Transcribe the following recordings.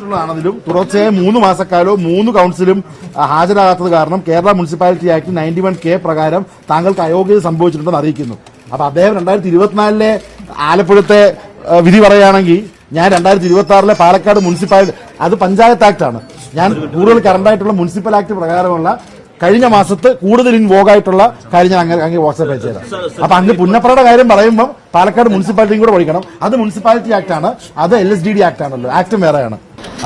പറഞ്ഞിട്ടുള്ളതാണെങ്കിലും തുടർച്ചയായ 3 മാസക്കാലവും 3 കൌൺസിലും ഹാജരാകാത്തത് കാരണം കേരള മുനിസിപ്പാലിറ്റി ആക്ട് 91K പ്രകാരം താങ്കൾക്ക് അയോഗ്യത സംഭവിച്ചിട്ടുണ്ടെന്ന് അറിയിക്കുന്നു. അപ്പൊ അദ്ദേഹം 2024 ആലപ്പുഴത്തെ വിധി പറയുകയാണെങ്കിൽ ഞാൻ 2026 പാലക്കാട് മുനിസിപ്പാലിറ്റി, അത് പഞ്ചായത്ത് ആക്ടാണ്. ഞാൻ കൂടുതൽ കറണ്ടായിട്ടുള്ള മുനിസിപ്പൽ ആക്ട് പ്രകാരമുള്ള കഴിഞ്ഞ മാസത്ത് കൂടുതൽ ഇൻവോഗായിട്ടുള്ള കാര്യം ഞാൻ അങ്ങനെ വാട്സാപ്പ് അയച്ചു തരാം. അപ്പൊ അങ്ങ് പുന്നപ്രയുടെ കാര്യം പറയുമ്പോൾ പാലക്കാട് മുനിസിപ്പാലിറ്റിയും കൂടെ പഠിക്കണം. അത് മുനിസിപ്പാലിറ്റി ആക്ട് ആണ്, അത് LSDD ആക്ട് ആണല്ലോ, ആക്ടും വേറെയാണ്.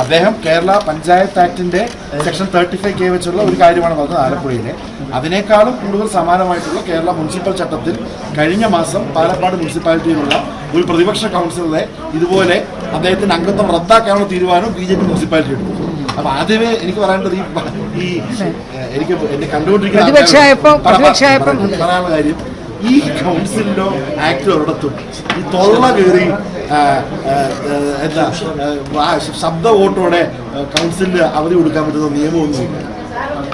അദ്ദേഹം കേരള പഞ്ചായത്ത് ആക്ടിന്റെ സെക്ഷൻ 35K വെച്ചുള്ള ഒരു കാര്യമാണ് പറഞ്ഞത് ആലപ്പുഴയിലെ. അതിനേക്കാളും കൂടുതൽ സമാനമായിട്ടുള്ള കേരള മുനിസിപ്പൽ ചട്ടത്തിൽ കഴിഞ്ഞ മാസം പാലക്കാട് മുനിസിപ്പാലിറ്റിയിലുള്ള ഒരു പ്രതിപക്ഷ കൌൺസിലറെ ഇതുപോലെ അദ്ദേഹത്തിന്റെ അംഗത്വം റദ്ദാക്കാനുള്ള തീരുമാനം BJP മുനിസിപ്പാലിറ്റി എടുത്തു. അപ്പൊ ആദ്യമേ എനിക്ക് പറയേണ്ടത് ഈ എനിക്ക് എന്നെ കണ്ടുകൊണ്ടിരിക്കുന്ന പറയാനുള്ള കാര്യം, ഈ കൗൺസിലിലോ ആക്ടിലോ ഒരിടത്തും ഈ തൊള്ള കയറി എന്താ ശബ്ദ വോട്ടോടെ കൗൺസിലിന് അവധി കൊടുക്കാൻ പറ്റുന്ന നിയമമൊന്നുമില്ല.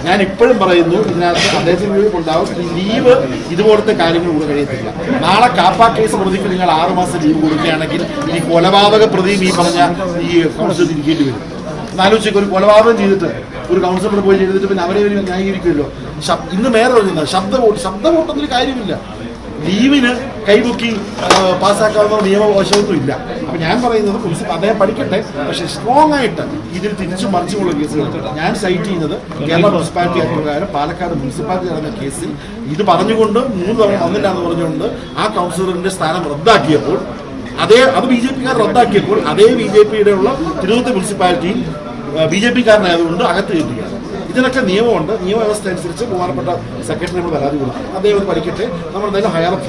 ഞാൻ ഇപ്പോഴും പറയുന്നു, ഇതിനകത്ത് അദ്ദേഹത്തിന് ഉണ്ടാവും ലീവ് ഇതുപോലത്തെ കാര്യങ്ങൾ കൂടെ കഴിയത്തില്ല. നാളെ കാപ്പ കേസ് പ്രതിക്ക് നിങ്ങൾ 6 മാസം ലീവ് കൊടുക്കുകയാണെങ്കിൽ ഈ കൊലപാതക പ്രതിയും ഈ പറഞ്ഞ ഈ കൗൺസിലിൽ ഇരിക്കേണ്ടി വരും. ആലോചിച്ചേക്ക്, ഒരു കൊലപാതകം ചെയ്തിട്ട് ഒരു കൗൺസിലർ പോയി ചെയ്തിട്ട് പിന്നെ അവരെ ന്യായീകരിക്കുമല്ലോ. ഇന്ന് നേരെ പറയുന്നത് ശബ്ദ വോട്ടൊന്നും കാര്യമില്ല. ലീവിന് കൈപൊക്കി പാസ്സാക്കാവുന്ന നിയമവശമൊന്നും ഇല്ല. അപ്പൊ ഞാൻ പറയുന്നത് അദ്ദേഹം പഠിക്കട്ടെ, പക്ഷെ സ്ട്രോങ് ആയിട്ട് ഇതിൽ തിരിച്ചു മറിച്ചുള്ള കേസുകൾ ഞാൻ സൈറ്റ് ചെയ്യുന്നത് കേരള മുനിസിപ്പാലിറ്റി ആക്ട് പ്രകാരം പാലക്കാട് മുനിസിപ്പാലിറ്റി നടന്ന കേസിൽ ഇത് പറഞ്ഞുകൊണ്ട് 3 തവണ വന്നില്ല എന്ന് പറഞ്ഞുകൊണ്ട് ആ കൗൺസിലറിന്റെ സ്ഥാനം റദ്ദാക്കിയപ്പോൾ അത് BJP-കാർ റദ്ദാക്കിയപ്പോൾ അതേ BJP-യുടെ ഉള്ള തിരുവനന്തപുരം മുനിസിപ്പാലിറ്റിയിൽ BJP-കാരനായതുകൊണ്ട് അകത്ത് കയറ്റുകയാണ്. ഇതിനൊക്കെ നിയമമുണ്ട്. നിയമവ്യവസ്ഥ അനുസരിച്ച് ബഹുമാനപ്പെട്ട സെക്രട്ടറി നമ്മൾ പരാതി കൊടുക്കും. അദ്ദേഹം പഠിക്കട്ടെ, നമ്മൾ എന്തായാലും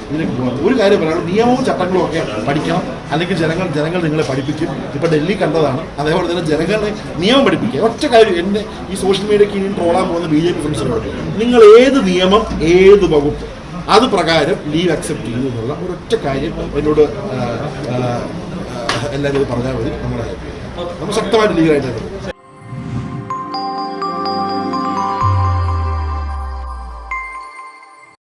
ഇതിലേക്ക് പോകണം. ഒരു കാര്യം പറയാം, നിയമവും ചട്ടങ്ങളും ഒക്കെ പഠിക്കണം, അല്ലെങ്കിൽ ജനങ്ങൾ നിങ്ങളെ പഠിപ്പിക്കും. ഇപ്പൊ ഡൽഹി കണ്ടതാണ്. അതേപോലെ തന്നെ ജനങ്ങളെ നിയമം പഠിപ്പിക്കുക. ഒറ്റ കാര്യം, എന്നെ ഈ സോഷ്യൽ മീഡിയക്ക് ഇനി ട്രോളാൻ പോകുന്ന BJP ഫ്രണ്ട്സിനോട്, നിങ്ങൾ ഏത് നിയമം ഏത് വകുപ്പ് അത് പ്രകാരം ലീവ് അക്സെപ്റ്റ് ചെയ്യുന്നു എന്നുള്ള ഒരൊറ്റ കാര്യം എന്നോട് എല്ലാവരും പറഞ്ഞാൽ മതി. നമ്മൾ ശക്തമായിട്ട് ലീഗായിട്ട്